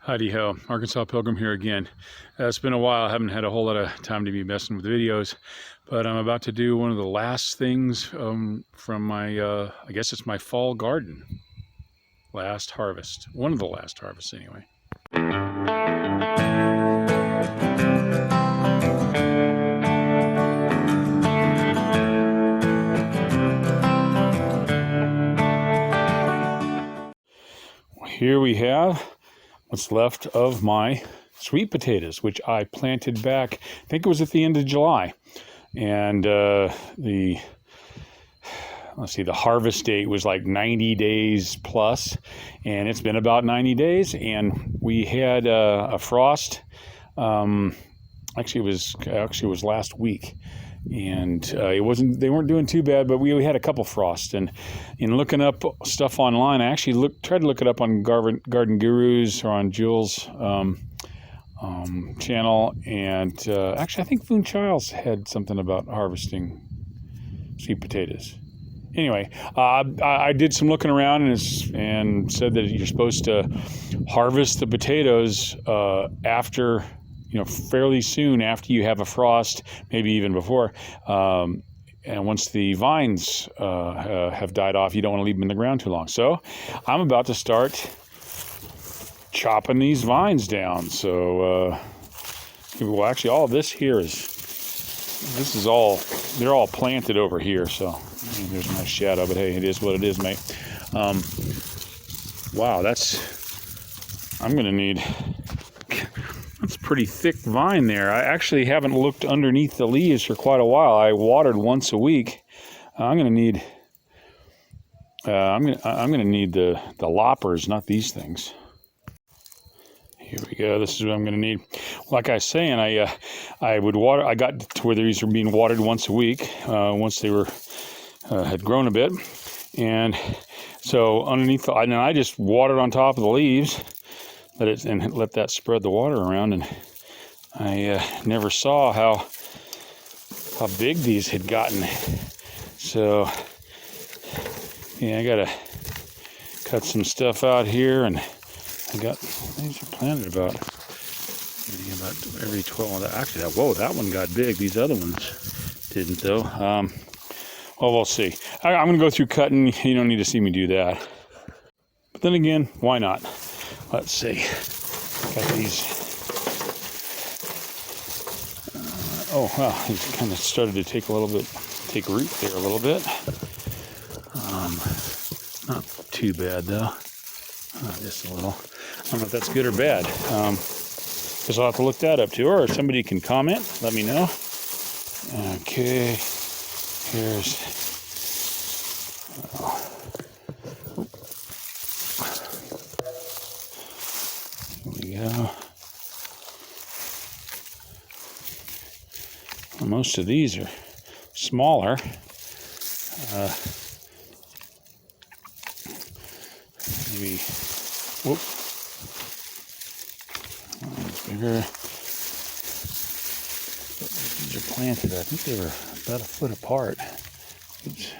Howdy ho, Arkansas Pilgrim here again. It's been a while. I haven't had a whole lot of time to be messing with videos, but I'm about to do one of the last things from my, I guess it's my fall garden. Last harvest. One of the last harvests anyway. Here we have what's left of my sweet potatoes, which I planted back, I think it was at the end of July. And the harvest date was like 90 days plus, and it's been about 90 days. And we had a frost. Actually, it was last week, and they weren't doing too bad, but we had a couple frosts. And in looking up stuff online, I actually tried to look it up on Garden Gurus or on Jules' channel, and actually I think Foon Childs had something about harvesting sweet potatoes. Anyway, I did some looking around and said that you're supposed to harvest the potatoes after, fairly soon after you have a frost, maybe even before. And once the vines have died off, you don't want to leave them in the ground too long. So I'm about to start chopping these vines down. So, well, actually, all of this here they're all planted over here. So there's a nice shadow, but hey, it is what it is, mate. Wow, I'm going to need, that's a pretty thick vine there. I actually haven't looked underneath the leaves for quite a while. I watered once a week. I'm going to need, I'm going to need the loppers, not these things. Here we go. This is what I'm going to need. Like I was saying, I would water. I got to where these were being watered once a week. Once they were had grown a bit, and so underneath, and I just watered on top of the leaves, let that spread the water around. And I never saw how big these had gotten. So yeah, I gotta cut some stuff out here, and these are planted about every 12. Actually, whoa, that one got big. These other ones didn't, though. Well, we'll see. I'm going to go through cutting. You don't need to see me do that. But then again, why not? Let's see. Got these. It kind of started to take root there a little bit. Not too bad, though. Just a little. I don't know if that's good or bad. Guess I'll have to look that up too, or somebody can comment. Let me know. Okay. Here's. Here we go. Well, most of these are smaller. Maybe. Whoop. One's bigger. These are planted. I think they were about a foot apart. Oops.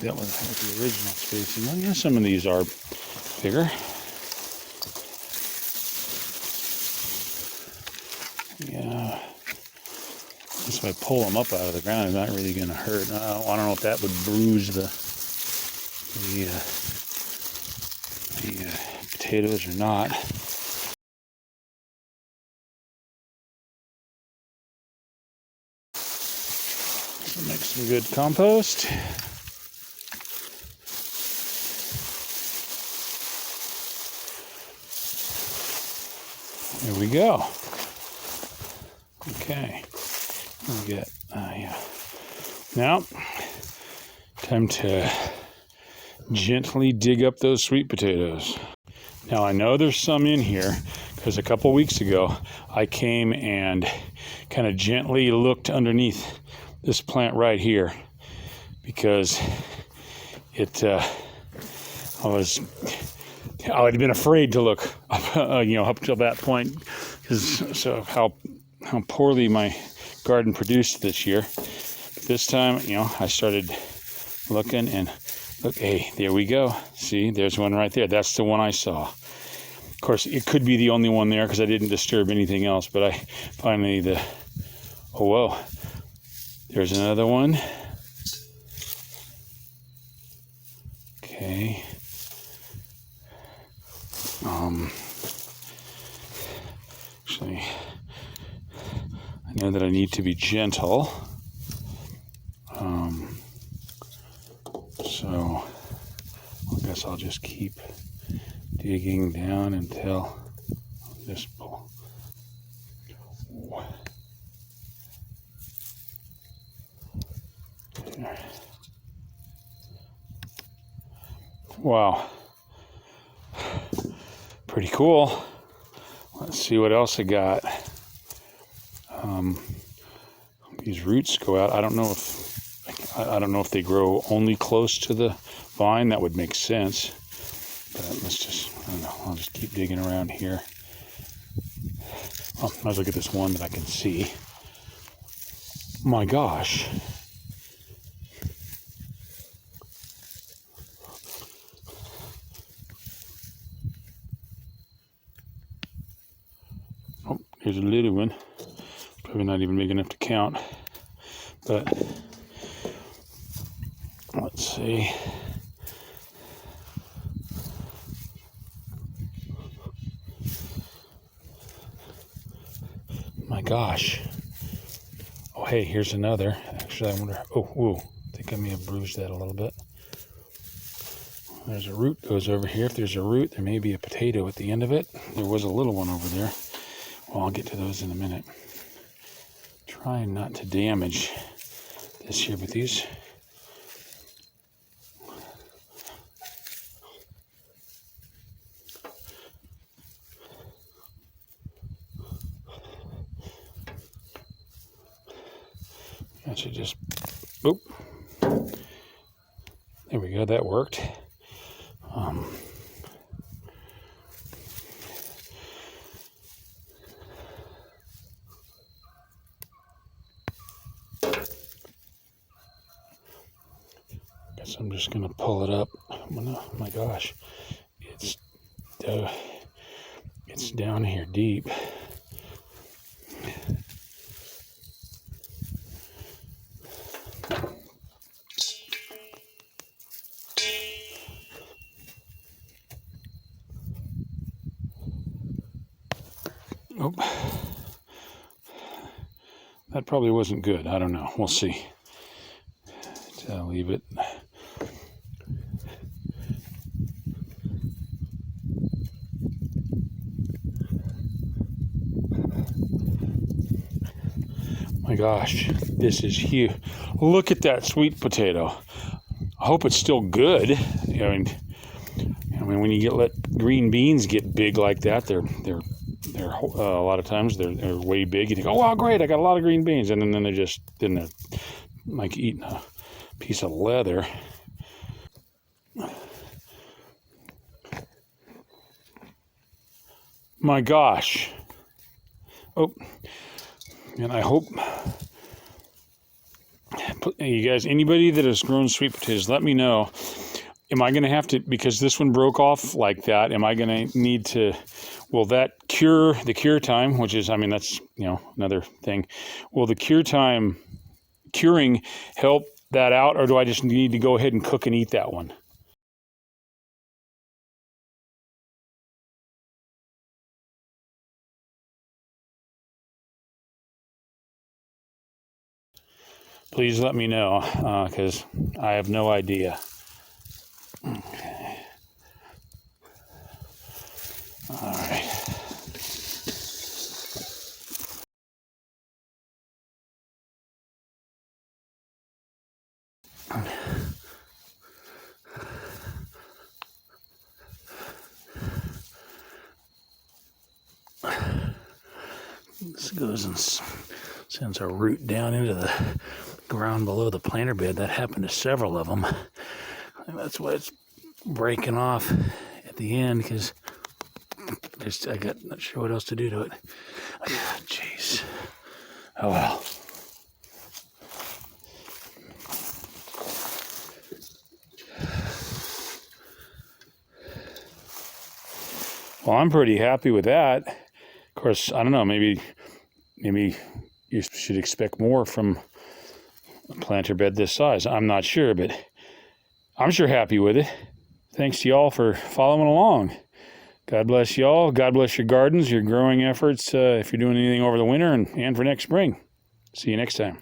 That was the original spacing. Well, yeah, some of these are bigger. Yeah. If I pull them up out of the ground, it's not really going to hurt. I don't know if that would bruise the potatoes or not. Make some good compost. There we go. Okay. We get Now, time to gently dig up those sweet potatoes. Now I know there's some in here because a couple weeks ago I came and kind of gently looked underneath this plant right here because I had been afraid to look up, up till that point because how poorly my garden produced this year. But this time, I started looking, and Okay, there we go. See, there's one right there. That's the one I saw. Of course, it could be the only one there because I didn't disturb anything else, but I finally oh, whoa. There's another one. Okay. Actually, I know that I need to be gentle. So I guess I'll just keep digging down until this pull. Wow. Pretty cool. Let's see what else I got. These roots go out. I don't know if they grow only close to the vine. That would make sense. But let's just, I don't know, I'll just keep digging around here. Oh, let's look at this one that I can see. My gosh. Oh, here's a little one. Probably not even big enough to count. But let's see. My gosh. Oh, hey, here's another. Actually, I wonder. Oh, whoa. I think I may have bruised that a little bit. There's a root goes over here. If there's a root, there may be a potato at the end of it. There was a little one over there. Well, I'll get to those in a minute. Trying not to damage this here, but these. I should just, oop. There we go, that worked. Guess I'm just gonna pull it up. Oh my gosh, it's down here deep. Oh, that probably wasn't good. I don't know. We'll see. So I'll leave it. My gosh, this is huge. Look at that sweet potato. I hope it's still good. I mean, when you let green beans get big like that, they're a lot of times they're way big. You think, oh wow, great, I got a lot of green beans, and then they're like eating a piece of leather. My gosh. Oh, and I hope you guys, anybody that has grown sweet potatoes, let me know. Am I going to have to, because this one broke off like that, am I going to need to, will that cure, the cure time, which is, I mean, that's, another thing. Will the curing help that out, or do I just need to go ahead and cook and eat that one? Please let me know, because I have no idea. Okay. All right. This goes and sends a root down into the ground below the planter bed. That happened to several of them. And that's why it's breaking off at the end, because I got not sure what else to do to it. Jeez. Oh well. Well, I'm pretty happy with that. Of course, I don't know, maybe you should expect more from a planter bed this size. I'm not sure, but I'm sure happy with it. Thanks to y'all for following along. God bless y'all. God bless your gardens, your growing efforts, if you're doing anything over the winter and for next spring. See you next time.